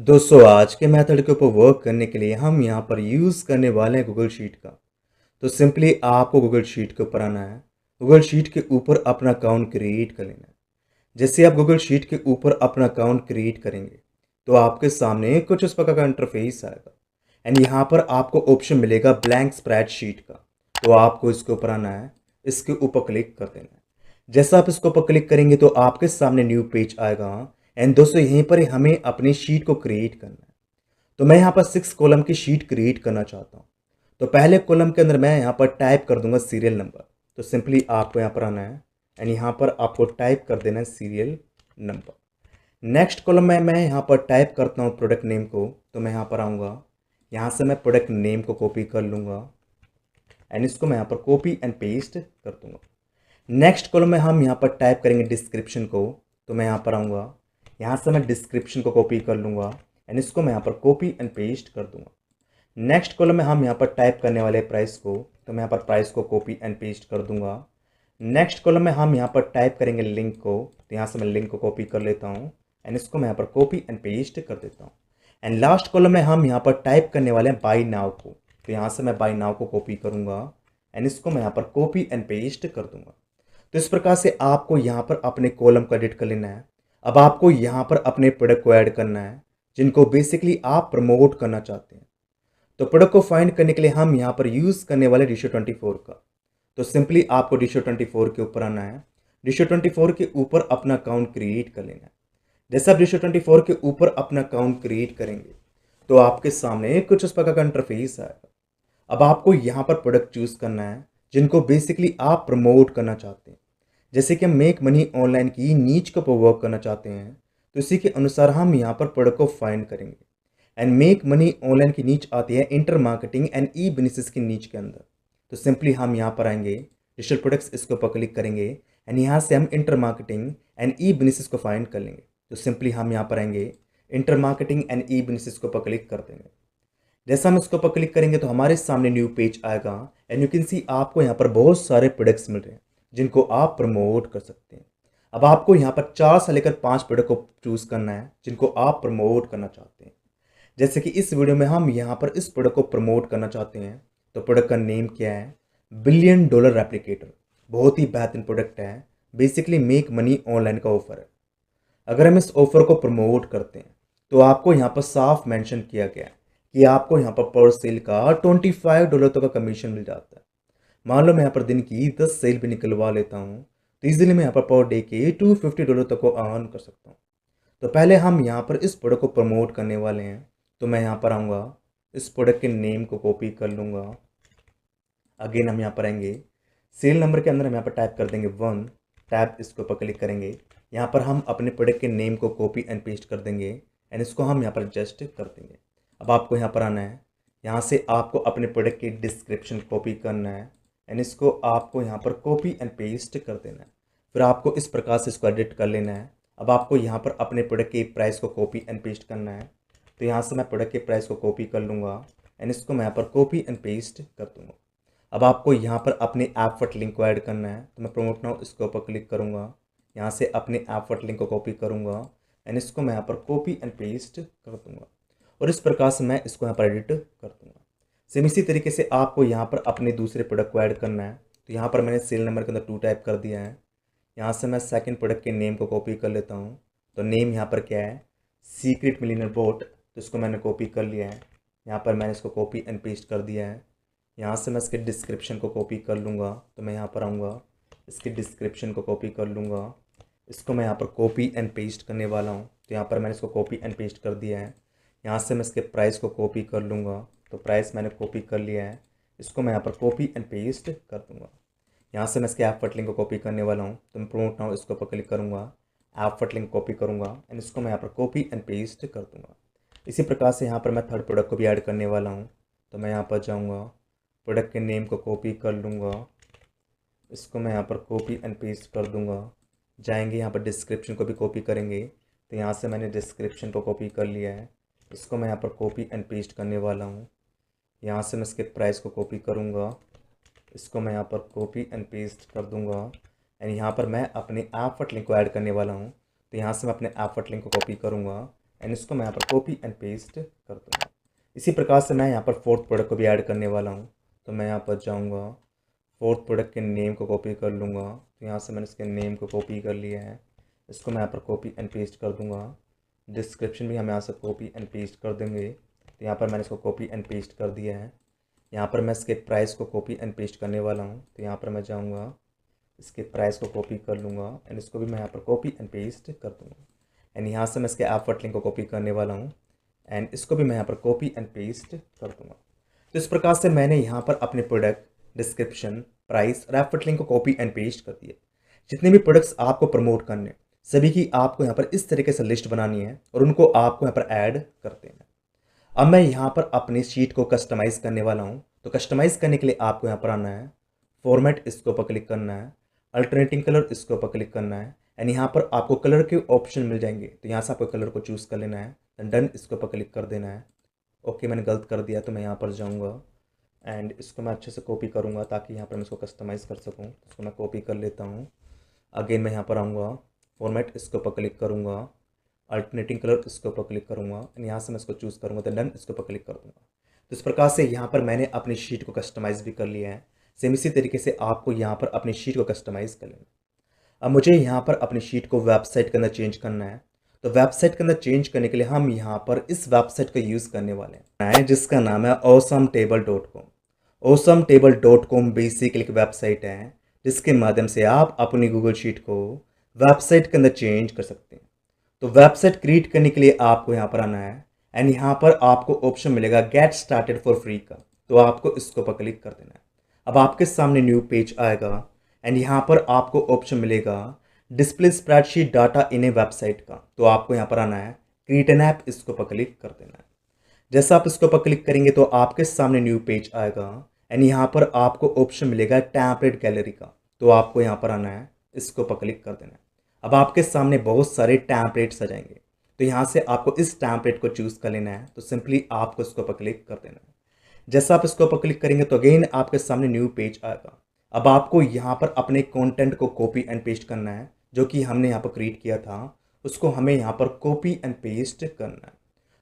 दोस्तों आज के मेथड के ऊपर वर्क करने के लिए हम यहाँ पर यूज़ करने वाले हैं गूगल शीट का। तो सिंपली आपको गूगल शीट के ऊपर आना है। गूगल शीट के ऊपर अपना अकाउंट क्रिएट कर लेना है। जैसे आप गूगल शीट के ऊपर अपना अकाउंट क्रिएट करेंगे तो आपके सामने कुछ उस प्रकार का इंटरफेस आएगा एंड यहाँ पर आपको ऑप्शन मिलेगा ब्लैंक स्प्रेडशीट का। तो आपको इसके ऊपर आना है, इसके ऊपर क्लिक कर देना है। जैसा आप इसके ऊपर क्लिक करेंगे तो आपके सामने न्यू पेज आएगा एंड दोस्तों यहीं पर हमें अपनी शीट को क्रिएट करना है। तो मैं यहाँ पर 6 कॉलम की शीट क्रिएट करना चाहता हूँ। तो पहले कॉलम के अंदर मैं यहाँ पर टाइप कर दूंगा सीरियल नंबर। तो सिंपली आपको यहाँ पर आना है एंड यहाँ पर आपको टाइप कर देना है सीरियल नंबर। नेक्स्ट कॉलम में मैं यहाँ पर टाइप करता हूँ प्रोडक्ट नेम को। तो मैं यहाँ पर आऊँगा, यहाँ से मैं प्रोडक्ट नेम को कॉपी कर लूँगा एंड इसको मैं यहाँ पर कॉपी एंड पेस्ट कर दूँगा। नेक्स्ट कॉलम में हम यहाँ पर टाइप करेंगे डिस्क्रिप्शन को। तो मैं यहाँ पर आऊँगा, यहाँ से मैं डिस्क्रिप्शन को कॉपी कर लूँगा एंड इसको मैं यहाँ पर कॉपी एंड पेस्ट कर दूँगा। नेक्स्ट कॉलम में हम यहाँ पर टाइप करने वाले प्राइस को। तो मैं यहाँ पर प्राइस को कॉपी एंड पेस्ट कर दूँगा। नेक्स्ट कॉलम में हम यहाँ पर टाइप करेंगे लिंक को। तो यहाँ से मैं लिंक को कॉपी कर लेता हूँ एंड इसको मैं यहाँ पर कॉपी एंड पेस्ट कर देता हूँ। एंड लास्ट कॉलम में हम यहाँ पर टाइप करने वाले हैं बाय नाउ को। तो यहाँ से मैं बाय नाउ को कॉपी करूँगा एंड इसको मैं यहाँ पर कॉपी एंड पेस्ट कर दूँगा। तो इस प्रकार से आपको यहाँ पर अपने कॉलम को एडिट कर लेना है। अब आपको यहाँ पर अपने प्रोडक्ट को ऐड करना है जिनको बेसिकली आप प्रमोट करना चाहते हैं। तो प्रोडक्ट को फाइंड करने के लिए हम यहाँ पर यूज़ करने वाले Disho24 का। तो सिंपली आपको Disho24 के ऊपर आना है। Disho24 के ऊपर अपना अकाउंट क्रिएट कर लेना है। जैसे आप Disho24 के ऊपर अपना अकाउंट क्रिएट करेंगे तो आपके सामने कुछ उस प्रकार का इंटरफेस आएगा। अब आपको यहाँ पर प्रोडक्ट चूज़ करना है जिनको बेसिकली आप प्रमोट करना चाहते हैं। जैसे कि हम मेक मनी ऑनलाइन की नीच को वर्क करना चाहते हैं तो इसी के अनुसार हम यहाँ पर प्रोडक्ट को फाइंड करेंगे। एंड मेक मनी ऑनलाइन की नीच आती है inter marketing and E business की नीच के अंदर। तो सिंपली हम यहाँ पर आएंगे, डिजिटल प्रोडक्ट्स इसके ऊपर क्लिक करेंगे एंड यहाँ से हम inter marketing and E business को फाइंड कर लेंगे। तो सिंपली हम यहाँ पर आएंगे, inter marketing and E business के ऊपर क्लिक कर देंगे। जैसा हम इसके ऊपर क्लिक करेंगे तो हमारे सामने न्यू पेज आएगा एंड यू कैन सी आपको यहाँ पर बहुत सारे प्रोडक्ट्स मिल रहे हैं जिनको आप प्रमोट कर सकते हैं। अब आपको यहाँ पर 4 से लेकर 5 प्रोडक्ट को चूज़ करना है जिनको आप प्रमोट करना चाहते हैं। जैसे कि इस वीडियो में हम यहाँ पर इस प्रोडक्ट को प्रमोट करना चाहते हैं। तो प्रोडक्ट का नेम क्या है? Billion dollar replicator. बहुत ही बेहतरीन प्रोडक्ट है, बेसिकली मेक मनी ऑनलाइन का ऑफर है। अगर हम इस ऑफर को प्रमोट करते हैं तो आपको यहाँ पर साफ मेंशन किया गया है कि आपको यहाँ पर सेल का $25 तक का कमीशन मिल जाता है। मान लो मैं यहाँ पर दिन की 10 सेल भी निकलवा लेता हूँ तो इजीली मैं यहाँ पर पर डे के $250 तक को अर्न कर सकता हूँ। तो पहले हम यहाँ पर इस प्रोडक्ट को प्रमोट करने वाले हैं। तो मैं यहाँ पर आऊँगा, इस प्रोडक्ट के नेम को कॉपी कर लूँगा। अगेन हम यहाँ पर आएंगे, सेल नंबर के अंदर हम यहाँ पर टाइप कर देंगे 1, टैप इसके ऊपर क्लिक करेंगे। यहाँ पर हम अपने प्रोडक्ट के नेम को कॉपी एंड पेस्ट कर देंगे एंड इसको हम यहाँ पर एडजस्ट कर देंगे। अब आपको यहाँ पर आना है, यहाँ से आपको अपने प्रोडक्ट की डिस्क्रिप्शन कॉपी करना है एंड इसको आपको यहाँ पर कॉपी एंड पेस्ट कर देना है। फिर आपको इस प्रकार से इसको एडिट कर लेना है। अब आपको यहाँ पर अपने प्रोडक्ट के प्राइस को कॉपी एंड पेस्ट करना है। तो यहाँ से मैं प्रोडक्ट के प्राइस को कॉपी कर लूँगा एंड इसको मैं यहाँ पर कॉपी एंड पेस्ट कर दूँगा। अब आपको यहाँ पर अपने ऐप लिंक को ऐड करना है। तो मैं प्रमोट नाउ इसके ऊपर क्लिक करूँगा, यहाँ से अपने ऐप लिंक को कॉपी करूँगा एंड इसको मैं यहाँ पर कॉपी एंड पेस्ट कर दूँगा और इस प्रकार से मैं इसको यहाँ पर एडिट कर दूँगा। सेम इसी तरीके से आपको यहाँ पर अपने दूसरे प्रोडक्ट को ऐड करना है। तो यहाँ पर मैंने सेल नंबर के अंदर 2 टाइप कर दिया है। यहाँ से मैं सेकंड प्रोडक्ट के नेम को कॉपी कर लेता हूँ। तो नेम यहाँ पर क्या है? Secret millionaire boat. तो इसको मैंने कॉपी कर लिया है। यहाँ पर मैंने इसको कॉपी एंड पेस्ट कर दिया है। यहाँ से मैं इसके डिस्क्रिप्शन को कॉपी कर लूँगा। तो मैं यहाँ पर आऊँगा, इसकी डिस्क्रिप्शन को कॉपी कर लूँगा। इसको मैं यहाँ पर कॉपी एंड पेस्ट करने वाला हूँ। तो यहाँ पर मैंने इसको कॉपी एंड पेस्ट कर दिया है। यहाँ से मैं इसके प्राइस को कॉपी कर लूँगा। तो प्राइस मैंने कॉपी कर लिया है। इसको मैं यहाँ पर कॉपी एंड पेस्ट कर दूँगा। यहाँ से मैं इसके ऐप लिंक को कॉपी करने वाला हूँ। तो मैं प्रमोट नाउ इसके ऊपर क्लिक करूँगा, ऐप लिंक कॉपी करूँगा एंड इसको मैं यहाँ पर कॉपी एंड पेस्ट कर दूँगा। इसी प्रकार से यहाँ पर मैं थर्ड प्रोडक्ट को भी ऐड करने वाला हूँ। तो मैं यहाँ पर जाऊँगा, प्रोडक्ट के नेम को कॉपी कर लूँगा, इसको मैं यहाँ पर कॉपी एंड पेस्ट कर दूँगा। जाएंगे यहाँ पर डिस्क्रिप्शन को भी कॉपी करेंगे। तो यहाँ से मैंने डिस्क्रिप्शन को कॉपी कर लिया है। इसको मैं यहाँ पर कॉपी एंड पेस्ट करने वाला हूँ। यहाँ से मैं इसके प्राइस को कॉपी करूँगा, इसको मैं यहाँ पर कॉपी एंड पेस्ट कर दूँगा एंड यहाँ पर मैं अपने ऐप लिंक को ऐड करने वाला हूँ। तो यहाँ से मैं अपने ऐप लिंक को कॉपी करूँगा, एंड इसको मैं यहाँ पर कॉपी एंड पेस्ट कर दूँगा। इसी प्रकार से मैं यहाँ पर फोर्थ प्रोडक्ट को भी ऐड करने वाला हूँ। तो मैं यहाँ पर जाऊँगा, फोर्थ प्रोडक्ट के नेम को कॉपी कर लूँगा। तो यहाँ से मैंने इसके नेम को कॉपी कर लिया है, इसको मैं यहाँ पर कॉपी एंड पेस्ट कर दूँगा। डिस्क्रिप्शन भी हम यहाँ से कॉपी एंड पेस्ट कर देंगे। तो यहाँ पर मैंने इसको कॉपी एंड पेस्ट कर दिया है। यहाँ पर मैं इसके प्राइस को कॉपी एंड पेस्ट करने वाला हूँ। तो यहाँ पर मैं जाऊँगा, इसके प्राइस को कॉपी कर लूँगा एंड इसको भी मैं यहाँ पर कॉपी एंड पेस्ट कर दूँगा। एंड यहाँ से मैं इसके एफर्ट लिंक को कॉपी करने वाला हूँ एंड इसको भी मैं यहाँ पर कॉपी एंड पेस्ट कर दूँगा। तो इस प्रकार से मैंने यहाँ पर अपने प्रोडक्ट, डिस्क्रिप्शन, प्राइस और एफर्ट लिंक को कॉपी एंड पेस्ट कर दिया। जितने भी प्रोडक्ट्स आपको प्रमोट करने, सभी की आपको यहाँ पर इस तरीके से लिस्ट बनानी है और उनको आपको यहाँ पर ऐड कर देना है। अब मैं यहाँ पर अपनी शीट को कस्टमाइज करने वाला हूँ। तो कस्टमाइज करने के लिए आपको यहाँ पर आना है, फॉर्मेट, इसके ऊपर क्लिक करना है, अल्टरनेटिंग कलर, इसके ऊपर क्लिक करना है एंड यहाँ पर आपको कलर के ऑप्शन मिल जाएंगे। तो यहाँ से आपको कलर को चूज़ कर लेना है, डन, इसके ऊपर क्लिक कर देना है। ओके, मैंने गलत कर दिया तो मैं यहाँ पर जाऊँगा एंड इसको मैं अच्छे से कॉपी करूँगा ताकि यहाँ पर मैं इसको कस्टमाइज़ कर सकूँ। इसको मैं कॉपी कर लेता हूँ। अगेन मैं यहाँ पर आऊँगा, फॉर्मेट, इसके ऊपर क्लिक करूँगा, अल्टरनेटिंग कलर, इसके ऊपर क्लिक करूँगा एंड यहाँ से मैं इसको चूज़ करूँगा तो डन, इसके ऊपर क्लिक कर दूँगा। तो इस प्रकार से यहाँ पर मैंने अपनी शीट को कस्टमाइज़ भी कर लिया है। सेम इसी तरीके से आपको यहाँ पर अपनी शीट को कस्टमाइज़ कर लेना। अब मुझे यहाँ पर अपनी शीट को वेबसाइट के अंदर चेंज करना है। तो वेबसाइट के अंदर चेंज करने के लिए हम यहाँ पर इस वेबसाइट का यूज़ करने वाले हैं जिसका नाम है awesomtable.com। awesomtable.com बेसिकली एक वेबसाइट है जिसके माध्यम से आप अपनी गूगल शीट को वेबसाइट के अंदर चेंज कर सकते हैं। तो वेबसाइट क्रिएट करने के लिए आपको यहाँ पर आना है एंड यहाँ पर आपको ऑप्शन मिलेगा गेट स्टार्टेड फॉर फ्री का। तो आपको इसको पर क्लिक कर देना है। अब आपके सामने न्यू पेज आएगा एंड यहाँ पर आपको ऑप्शन मिलेगा display spreadsheet data in A website का। तो आपको यहाँ पर आना है क्रिएट एन ऐप, इसको पर क्लिक कर देना है। जैसा आप इसको पर क्लिक करेंगे तो आपके सामने न्यू पेज आएगा एंड यहाँ पर आपको ऑप्शन मिलेगा टेम्पलेट गैलरी का। तो आपको यहाँ पर आना है, इसको पर क्लिक कर देना है। अब आपके सामने बहुत सारे टेम्पलेट्स आ जाएंगे। तो यहाँ से आपको इस टेम्पलेट को चूज़ कर लेना है। तो सिंपली आपको इसको पर क्लिक कर देना है। जैसा आप इसको पर क्लिक करेंगे तो अगेन आपके सामने न्यू पेज आएगा। अब आपको यहाँ पर अपने कंटेंट को कॉपी एंड पेस्ट करना है, जो कि हमने यहाँ पर क्रिएट किया था उसको हमें यहाँ पर कॉपी एंड पेस्ट करना है।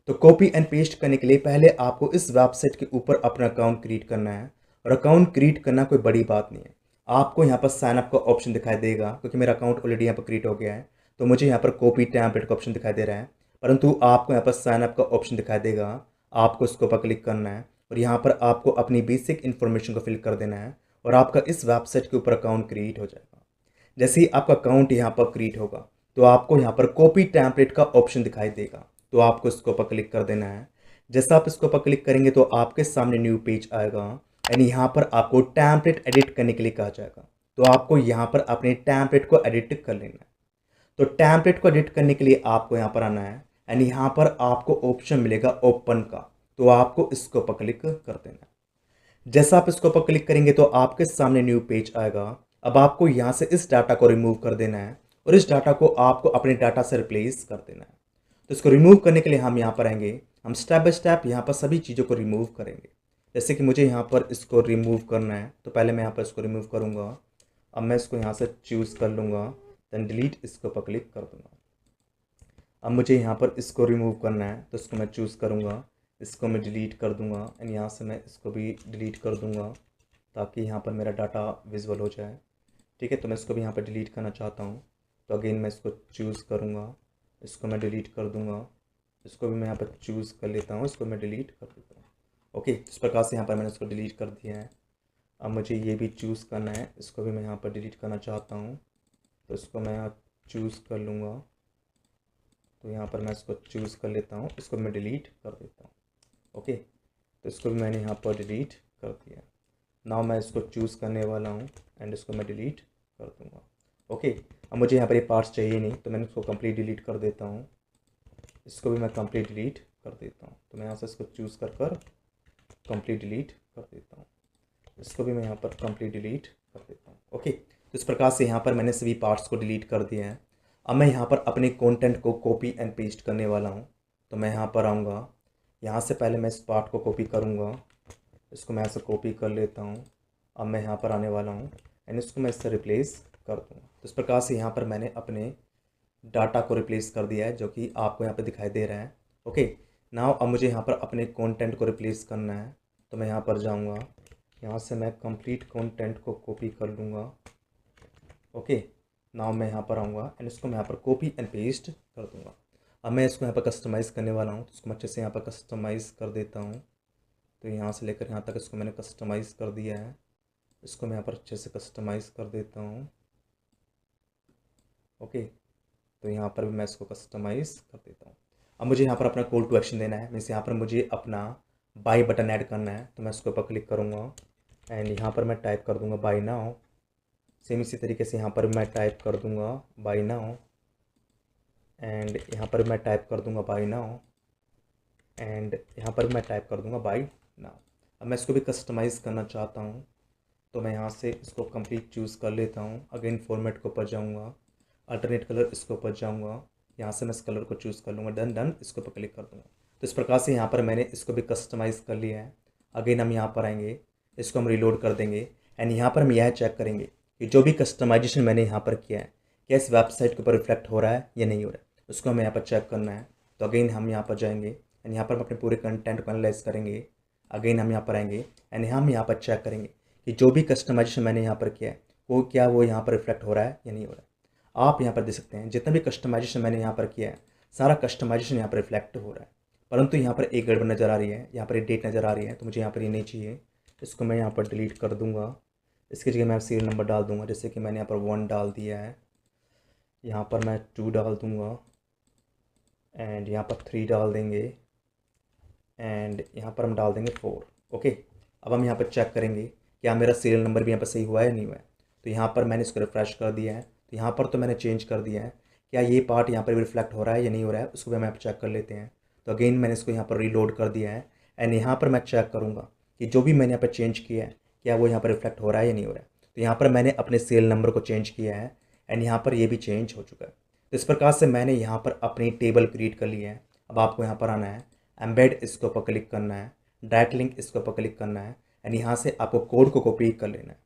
तो कॉपी एंड पेस्ट करने के लिए पहले आपको इस वेबसाइट के ऊपर अपना अकाउंट क्रिएट करना है। और अकाउंट क्रिएट करना कोई बड़ी बात नहीं है। आपको यहाँ पर साइन अप का ऑप्शन दिखाई देगा क्योंकि मेरा अकाउंट ऑलरेडी यहाँ पर क्रिएट हो गया है। तो मुझे यहाँ पर कॉपी टेम्पलेट का ऑप्शन दिखाई दे रहा है, परंतु आपको यहाँ पर साइन अप का ऑप्शन दिखाई देगा। आपको इसको पर क्लिक करना है और यहाँ पर आपको अपनी बेसिक इन्फॉर्मेशन को फिल कर देना है और आपका इस वेबसाइट के ऊपर अकाउंट क्रिएट हो जाएगा। जैसे ही आपका अकाउंट यहाँ पर क्रिएट होगा तो आपको यहाँ पर कॉपी टेम्पलेट का ऑप्शन दिखाई देगा। तो आपको इसको पर क्लिक कर देना है। जैसा आप इसको पर क्लिक करेंगे तो आपके सामने न्यू पेज आएगा यानी यहाँ पर आपको टेम्पलेट एडिट करने के लिए कहा जाएगा। तो आपको यहाँ पर अपने टेम्पलेट को एडिट कर लेना है। तो टेम्पलेट को एडिट करने के लिए आपको यहाँ पर आना है एंड यहाँ पर आपको ऑप्शन मिलेगा ओपन का। तो आपको इसको पर क्लिक कर देना है। जैसा आप इसको पर क्लिक करेंगे तो आपके सामने न्यू पेज आएगा। अब आपको यहाँ से इस डाटा को रिमूव कर देना है और इस डाटा को आपको अपने डाटा से रिप्लेस कर देना है। तो इसको रिमूव करने के लिए हम यहाँ पर आएंगे, हम स्टेप बाय स्टेप यहाँ पर सभी चीज़ों को रिमूव करेंगे। जैसे कि मुझे यहाँ पर इसको रिमूव करना है तो पहले मैं यहाँ पर इसको रिमूव करूँगा। अब मैं इसको यहाँ से चूज़ कर लूँगा, देन डिलीट, इसको पर क्लिक कर दूँगा। अब मुझे यहाँ पर इसको रिमूव करना है तो इसको मैं चूज़ करूँगा, इसको मैं डिलीट कर दूँगा एंड यहाँ से मैं इसको भी डिलीट कर दूँगा ताकि यहाँ पर मेरा डाटा विजुअल हो जाए। ठीक है, तो मैं इसको भी यहाँ पर डिलीट करना चाहता हूँ। तो अगेन मैं इसको चूज़ करूँगा, इसको मैं डिलीट कर दूँगा, इसको भी मैं यहाँ पर चूज़ कर लेता हूँ, इसको मैं डिलीट कर देता हूँ। ओके, इस प्रकार से यहाँ पर मैंने इसको डिलीट कर दिया है। अब मुझे ये भी चूज़ करना है, इसको भी मैं यहाँ पर डिलीट करना चाहता हूँ। तो इसको मैं यहाँ चूज़ कर लूँगा, तो यहाँ पर मैं इसको चूज़ कर लेता हूँ, इसको मैं डिलीट कर देता हूँ। ओके, तो इसको भी मैंने यहाँ पर डिलीट कर दिया। नाउ मैं इसको चूज़ करने वाला हूँ एंड इसको मैं डिलीट कर दूँगा। ओके, अब मुझे यहाँ पर ये पार्ट्स चाहिए नहीं तो मैंने इसको कंप्लीट डिलीट कर देता हूँ। इसको भी मैं कंप्लीट डिलीट कर देता हूँ। तो मैं यहाँ से इसको चूज़ कर कंप्लीट डिलीट कर देता हूँ। इसको भी मैं यहाँ पर कंप्लीट डिलीट कर देता हूँ। ओके, तो इस प्रकार से यहाँ पर मैंने सभी पार्ट्स को डिलीट कर दिए हैं। अब मैं यहाँ पर अपने कंटेंट को कॉपी एंड पेस्ट करने वाला हूँ। तो मैं यहाँ पर आऊँगा, यहाँ से पहले मैं इस पार्ट को कॉपी करूँगा, इसको मैं ऐसे कॉपी कर लेता हूँ। अब मैं यहाँ पर आने वाला हूँ एंड इसको मैं इससे रिप्लेस कर दूँगा। तो इस प्रकार से यहाँ पर मैंने अपने डाटा को रिप्लेस कर दिया है, जो कि आपको यहाँ पे दिखाई दे रहा है। ओके, नाउ अब मुझे यहाँ पर अपने कंटेंट को रिप्लेस करना है। तो मैं यहाँ पर जाऊँगा, यहाँ से मैं कंप्लीट कंटेंट को कॉपी कर लूँगा। ओके, नाउ मैं यहाँ पर आऊँगा एंड इसको मैं यहाँ पर कॉपी एंड पेस्ट कर दूँगा। अब मैं इसको यहाँ पर कस्टमाइज़ करने वाला हूँ, तो इसको मैं अच्छे से यहाँ पर कस्टमाइज़ कर देता हूँ। तो यहाँ से लेकर यहाँ तक इसको मैंने कस्टमाइज़ कर दिया है। इसको मैं यहाँ पर अच्छे से कस्टमाइज़ कर देता हूँ। ओके, तो यहाँ पर भी मैं इसको कस्टमाइज़ कर देता हूँ। अब मुझे यहाँ पर अपना कॉल टू एक्शन देना है, मीन्स यहाँ पर मुझे अपना बाय बटन ऐड करना है। तो मैं इसके ऊपर क्लिक करूँगा एंड यहाँ पर मैं टाइप कर दूँगा बाय नाउ। सेम इसी तरीके से यहाँ पर मैं टाइप कर दूँगा बाय नाउ एंड यहाँ पर मैं टाइप कर दूँगा बाय नाउ एंड यहाँ पर मैं टाइप कर दूँगा बाय नाउ। अब मैं इसको भी कस्टमाइज़ करना चाहता हूँ, तो मैं यहाँ से इसको कंप्लीट चूज़ कर लेता हूँ। अगेन फॉर्मेट के ऊपर जाऊँगा, अल्टरनेट कलर इसके ऊपर जाऊँगा, यहाँ से मैं इस कलर को चूज़ कर लूँगा, डन इसके ऊपर क्लिक कर दूँगा। तो इस प्रकार से यहाँ पर मैंने इसको भी कस्टमाइज़ कर लिया है। अगेन हम यहाँ पर आएंगे, इसको हम रिलोड कर देंगे एंड यहाँ पर हम यह चेक करेंगे कि जो भी कस्टमाइजेशन मैंने यहाँ पर किया है क्या इस वेबसाइट के ऊपर रिफ्लेक्ट हो रहा है या नहीं हो रहा है, उसको हमें यहाँ पर चेक करना है। तो अगेन हम यहाँ पर जाएंगे एंड यहाँ पर हम अपने पूरे कंटेंट को एनालाइज करेंगे। अगेन हम यहाँ पर आएंगे एंड हम यहाँ पर चेक करेंगे कि जो भी कस्टमाइजेशन मैंने यहाँ पर किया है वो यहाँ पर रिफ्लेक्ट हो रहा है या नहीं हो रहा है। आप यहाँ पर देख सकते हैं जितना भी कस्टमाइजेशन मैंने यहाँ पर किया है सारा कस्टमाइजेशन यहाँ पर रिफ्लेक्ट हो रहा है, परंतु यहाँ पर एक गड़बड़ नज़र आ रही है, यहाँ पर एक डेट नज़र आ रही है। तो मुझे यहाँ पर ये नहीं चाहिए, इसको मैं यहाँ पर डिलीट कर दूँगा। इसकी जगह मैं सीरियल नंबर डाल दूँगा, जैसे कि मैंने यहाँ पर 1 डाल दिया है, यहाँ पर मैं 2 डाल दूँगा एंड यहाँ पर 3 डाल देंगे एंड यहाँ पर हम डाल देंगे 4। ओके, अब हम यहाँ पर चेक करेंगे क्या मेरा सीरियल नंबर भी यहाँ पर सही हुआ है नहीं हुआ है। तो यहाँ पर मैंने इसको रिफ्रेश कर दिया है, तो यहाँ पर तो मैंने चेंज कर दिया है। क्या ये पार्ट यहाँ पर भी रिफ्लेक्ट हो रहा है या नहीं हो रहा है, उसको भी हम यहाँ पर चेक कर लेते हैं। तो अगेन मैंने इसको यहाँ पर रीलोड कर दिया है एंड यहाँ पर मैं चेक करूँगा कि जो भी मैंने यहाँ पर चेंज किया है क्या वो यहाँ पर रिफ्लेक्ट हो रहा है या नहीं हो रहा है। तो यहाँ पर मैंने अपने सीरियल नंबर को चेंज किया है एंड यहाँ पर ये भी चेंज हो चुका है। तो इस प्रकार से मैंने यहाँ पर अपनी टेबल क्रिएट कर ली है। अब आपको यहाँ पर आना है, एम्बेड इसके ऊपर क्लिक करना है, डायरेक्ट लिंक इसके ऊपर क्लिक करना है एंड यहाँ से आपको कोड को कॉपी कर लेना है।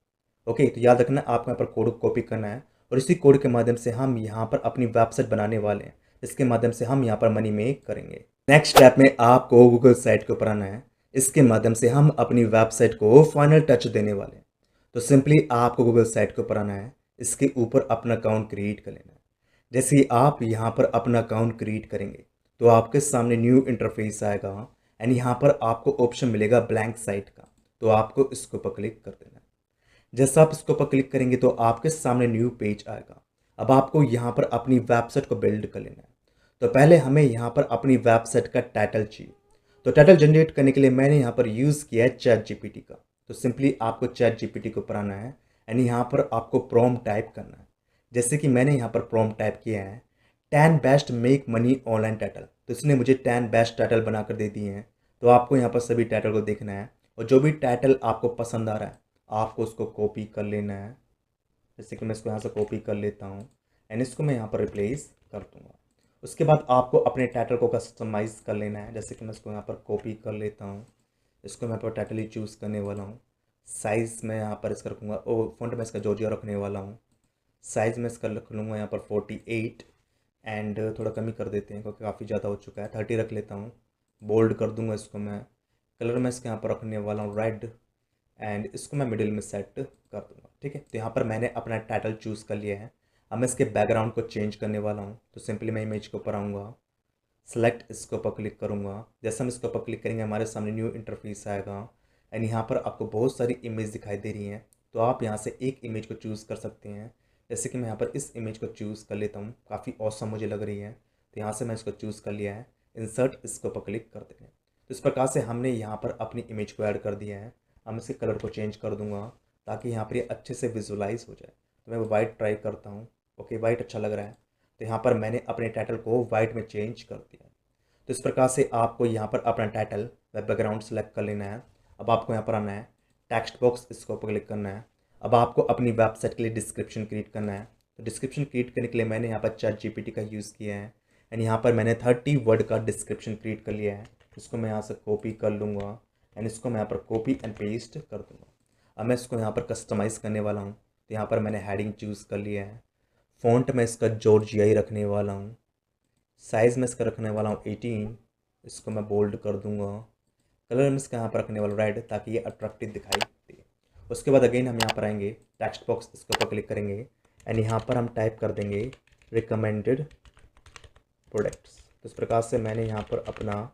ओके, तो याद रखना आपको यहाँ पर कोड को कॉपी करना है और इसी कोड के माध्यम से हम यहाँ पर अपनी वेबसाइट बनाने वाले हैं, इसके माध्यम से हम यहाँ पर मनी मेक करेंगे। नेक्स्ट स्टेप में आपको गूगल साइट के ऊपर आना है, इसके माध्यम से हम अपनी वेबसाइट को फाइनल टच देने वाले हैं। तो सिंपली आपको गूगल साइट के ऊपर आना है, इसके ऊपर अपना अकाउंट क्रिएट कर लेना है। जैसे ही आप यहाँ पर अपना अकाउंट क्रिएट करेंगे तो आपके सामने न्यू इंटरफेस आएगा एंड यहाँ पर आपको ऑप्शन मिलेगा ब्लैंक साइट का, तो आपको इसके ऊपर क्लिक कर देना है। जैसा आप इसके ऊपर क्लिक करेंगे तो आपके सामने न्यू पेज आएगा। अब आपको यहाँ पर अपनी वेबसाइट को बिल्ड कर लेना है। तो पहले हमें यहाँ पर अपनी वेबसाइट का टाइटल चाहिए। तो टाइटल जनरेट करने के लिए मैंने यहाँ पर यूज़ किया है चैट जीपीटी का। तो सिंपली आपको चैट जीपीटी के ऊपर आना है एंड यहाँ पर आपको प्रॉम्प्ट टाइप करना है। जैसे कि मैंने यहाँ पर प्रॉम्प्ट टाइप किया है 10 best make money online title, तो इसने मुझे 10 बेस्ट टाइटल बनाकर दे दिए हैं। तो आपको यहाँ पर सभी टाइटल को देखना है और जो भी टाइटल आपको पसंद आ रहा है आपको उसको कॉपी कर लेना है। जैसे कि मैं इसको यहाँ से कॉपी कर लेता हूँ एंड इसको मैं यहाँ पर रिप्लेस कर दूँगा। उसके बाद आपको अपने टाइटल को कस्टमाइज़ कर लेना है। जैसे कि मैं इसको यहाँ पर कॉपी कर लेता हूँ, इसको मैं पर टाइटल ही चूज़ करने वाला हूँ। साइज़ मैं यहाँ पर इसका रखूँगा, फ़ॉन्ट मैं इसका जॉर्जिया रखने वाला हूँ। साइज़ में इसका रख लूँगा यहाँ पर 48 एंड थोड़ा कम ही कर देते हैं क्योंकि काफ़ी ज़्यादा हो चुका है, 30 रख लेता हूँ। बोल्ड कर दूँगा इसको मैं। कलर मैं इसके यहाँ पर रखने वाला हूँ रेड एंड इसको मैं मिडिल में सेट कर दूँगा। ठीक है, तो यहाँ पर मैंने अपना टाइटल चूज़ कर लिया है। अब मैं इसके बैकग्राउंड को चेंज करने वाला हूँ। तो सिंपली मैं इमेज के ऊपर आऊँगा, सेलेक्ट इसके ऊपर क्लिक करूँगा। जैसे हम इसके ऊपर क्लिक करेंगे हमारे सामने न्यू इंटरफेस आएगा एंड यहाँ पर आपको बहुत सारी इमेज दिखाई दे रही हैं। तो आप यहाँ से एक इमेज को चूज़ कर सकते हैं। जैसे कि मैं यहाँ पर इस इमेज को चूज़ कर लेता हूँ, काफ़ी औसम मुझे लग रही है। तो यहाँ से मैं इसको चूज़ कर लिया है, इंसर्ट इसके ऊपर क्लिक कर देंगे। तो इस प्रकार से हमने यहाँ पर अपनी इमेज को ऐड कर दिया है। हम इसके कलर को चेंज कर दूँगा ताकि यहाँ पर ये अच्छे से विजुलाइज हो जाए। तो मैं वाइट ट्राई करता हूँ। ओके, वाइट अच्छा लग रहा है। तो यहाँ पर मैंने अपने टाइटल को वाइट में चेंज कर दिया। तो इस प्रकार से आपको यहाँ पर अपना टाइटल व बैकग्राउंड सेलेक्ट कर लेना है। अब आपको यहाँ पर आना है, टेक्स्ट बॉक्स इसको ऊपर क्लिक करना है। अब आपको अपनी वेबसाइट के लिए डिस्क्रिप्शन क्रिएट करना है। तो डिस्क्रिप्शन क्रिएट करने के लिए मैंने यहाँ पर चैट जीपीटी का यूज़ किया है एंड यहाँ पर मैंने 30 वर्ड का डिस्क्रिप्शन क्रिएट कर लिया है। इसको मैं यहाँ से कॉपी कर लूँगा एंड इसको मैं यहाँ पर कॉपी एंड पेस्ट कर दूँगा। अब मैं इसको यहाँ पर कस्टमाइज़ करने वाला हूँ। तो यहाँ पर मैंने हेडिंग चूज़ कर लिया है, फ़ॉन्ट में इसका जॉर्जियाई रखने वाला हूँ। साइज़ में इसका रखने वाला हूँ 18। इसको मैं बोल्ड कर दूँगा। कलर में इसका यहाँ पर रखने वाला रेड, ताकि ये अट्रैक्टिव दिखाई दे। उसके बाद अगेन हम यहाँ पर आएंगे, टेक्स्ट बॉक्स इसके ऊपर क्लिक करेंगे एंड यहाँ पर हम टाइप कर देंगे रिकमेंडेड प्रोडक्ट्स। तो इस प्रकार से मैंने यहाँ पर अपना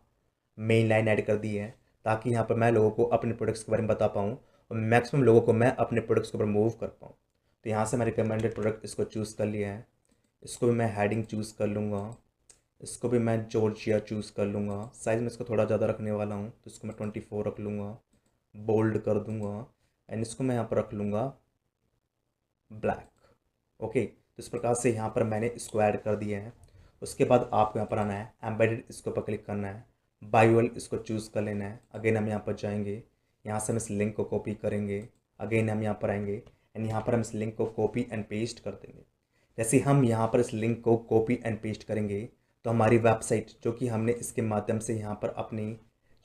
मेन लाइन ऐड कर दी है, ताकि यहाँ पर मैं लोगों को अपने प्रोडक्ट्स के बारे में बता पाऊँ और मैक्सिमम लोगों को मैं अपने प्रोडक्ट्स के ऊपर मूव कर पाऊँ। तो यहाँ से मैं रिकमेंडेड प्रोडक्ट इसको चूज़ कर लिया है। इसको भी मैं हेडिंग चूज़ कर लूँगा। इसको भी मैं जॉर्जिया चूज़ कर लूँगा। साइज़ में इसको थोड़ा ज़्यादा रखने वाला हूँ, तो इसको मैं 24 रख लूँगा, बोल्ड कर दूँगा एंड इसको मैं यहाँ पर रख लूँगा ब्लैक। ओके, तो इस प्रकार से यहाँ पर मैंने इसको ऐड कर दिया है। उसके बाद आपको यहाँ पर आना है, एम्बेडेड इसके ऊपर क्लिक करना है, बायोल इसको चूज़ कर लेना है। अगेन हम यहाँ पर जाएंगे, यहाँ से हम इस लिंक को कॉपी करेंगे। अगेन हम यहाँ पर आएंगे एंड यहाँ पर हम इस लिंक को कॉपी एंड पेस्ट कर देंगे। जैसे हम यहाँ पर इस लिंक को कॉपी एंड पेस्ट करेंगे तो हमारी वेबसाइट, जो कि हमने इसके माध्यम से यहाँ पर अपनी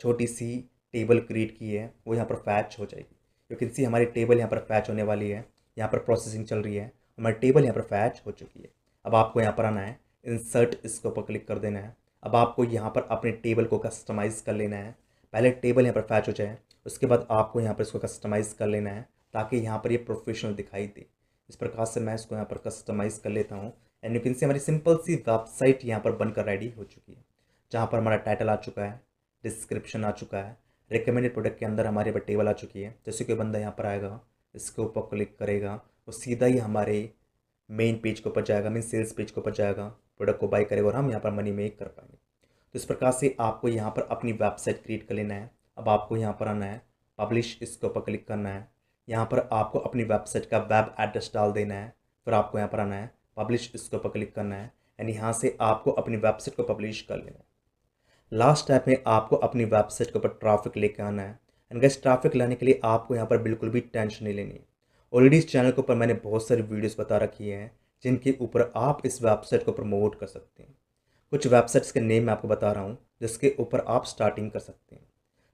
छोटी सी टेबल क्रिएट की है, वो यहाँ पर फैच हो जाएगी। यू कैन सी हमारी टेबल यहाँ पर फैच होने वाली है। यहाँ पर प्रोसेसिंग चल रही है, हमारी टेबल यहाँ पर फैच हो चुकी है। अब आपको यहाँ पर आना है, इंसर्ट इसके ऊपर क्लिक कर देना है। अब आपको यहाँ पर अपने टेबल को कस्टमाइज़ कर लेना है। पहले टेबल यहाँ पर फैच हो जाए, उसके बाद आपको यहाँ पर इसको कस्टमाइज़ कर लेना है, ताकि यहाँ पर ये प्रोफेशनल दिखाई दे। इस प्रकार से मैं इसको यहाँ पर कस्टमाइज़ कर लेता हूँ एंड यू कैन सी हमारी सिंपल सी वेबसाइट यहाँ पर बनकर रेडी हो चुकी है, जहाँ पर हमारा टाइटल आ चुका है, डिस्क्रिप्शन आ चुका है, रिकमेंडेड प्रोडक्ट के अंदर हमारे पर टेबल आ चुकी है। जैसे कोई बंदा यहाँ पर आएगा, इसके ऊपर क्लिक करेगा, वो सीधा ही हमारे मेन पेज के ऊपर जाएगा, मीन सेल्स पेज के ऊपर जाएगा, प्रोडक्ट को बाई करेगा और हम यहाँ पर मनी मेक कर पाएंगे। तो इस प्रकार से आपको यहाँ पर अपनी वेबसाइट क्रिएट कर लेना है। अब आपको यहाँ पर आना है, पब्लिश इसके ऊपर क्लिक करना है। यहाँ पर आपको अपनी वेबसाइट का वेब एड्रेस डाल देना है। फिर आपको यहाँ पर आना है, पब्लिश इसके ऊपर क्लिक करना है एंड यहाँ से आपको अपनी वेबसाइट को पब्लिश कर लेना है। लास्ट स्टेप में आपको अपनी वेबसाइट के ऊपर ट्रैफिक लेके आना है एंड गाइस, ट्रैफिक लाने के लिए आपको यहाँ पर बिल्कुल भी टेंशन नहीं लेनी है। ऑलरेडी इस चैनल के ऊपर मैंने बहुत सारी वीडियोस बता रखी हैं, जिनके ऊपर आप इस वेबसाइट को प्रमोट कर सकते हैं। कुछ वेबसाइट्स के नेम मैं आपको बता रहा हूँ, जिसके ऊपर आप स्टार्टिंग कर सकते हैं।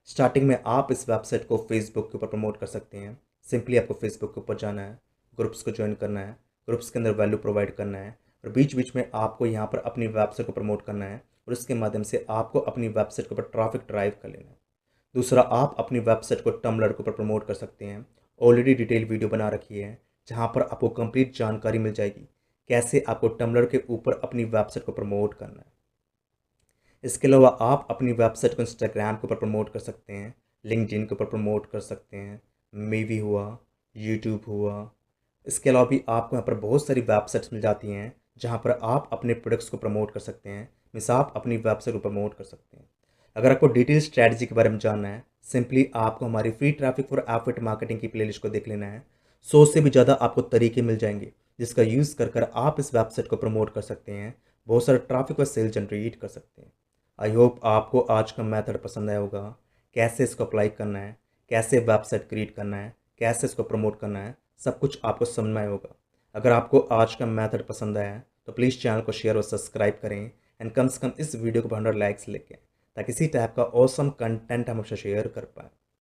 स्टार्टिंग में आप इस वेबसाइट को फेसबुक के ऊपर प्रमोट कर सकते हैं। सिंपली आपको फेसबुक के ऊपर जाना है, ग्रुप्स को ज्वाइन करना है, ग्रुप्स के अंदर वैल्यू प्रोवाइड करना है और बीच बीच में आपको यहाँ पर अपनी वेबसाइट को प्रमोट करना है और उसके माध्यम से आपको अपनी वेबसाइट के ऊपर ट्रैफिक ड्राइव कर लेना है। दूसरा, आप अपनी वेबसाइट को टम्बलर के ऊपर प्रमोट कर सकते हैं। ऑलरेडी डिटेल वीडियो बना रखी है, जहाँ पर आपको कंप्लीट जानकारी मिल जाएगी कैसे आपको टम्बलर के ऊपर अपनी वेबसाइट को प्रमोट करना है। इसके अलावा आप अपनी वेबसाइट को इंस्टाग्राम के ऊपर प्रमोट कर सकते हैं, लिंक्डइन के ऊपर प्रमोट कर सकते हैं, मेवी हुआ, यूट्यूब हुआ। इसके अलावा भी आपको यहाँ पर बहुत सारी वेबसाइट्स मिल जाती हैं, जहाँ पर आप अपने प्रोडक्ट्स को प्रमोट कर सकते हैं। मिस आप अपनी वेबसाइट को प्रमोट कर सकते हैं। अगर आपको डिटेल स्ट्रैटेजी के बारे में जानना है, सिंपली आपको हमारी free traffic for affiliate marketing की प्लेलिस्ट को देख लेना है। 100 से भी ज़्यादा आपको तरीके मिल जाएंगे, जिसका यूज़ कर कर आप इस वेबसाइट को प्रमोट कर सकते हैं, बहुत सारा ट्रैफिक और सेल जनरेट कर सकते हैं। आई होप आपको आज का मेथड पसंद आया होगा। कैसे इसको अप्लाई करना है, कैसे वेबसाइट क्रिएट करना है, कैसे इसको प्रमोट करना है, सब कुछ आपको समझ में आया होगा। अगर आपको आज का मेथड पसंद आया है तो प्लीज़ चैनल को शेयर और सब्सक्राइब करें एंड कम से कम इस वीडियो को 100 लाइक्स लेके, ताकि इसी टाइप का ऑसम कंटेंट हम आपसे शेयर कर पाएँ।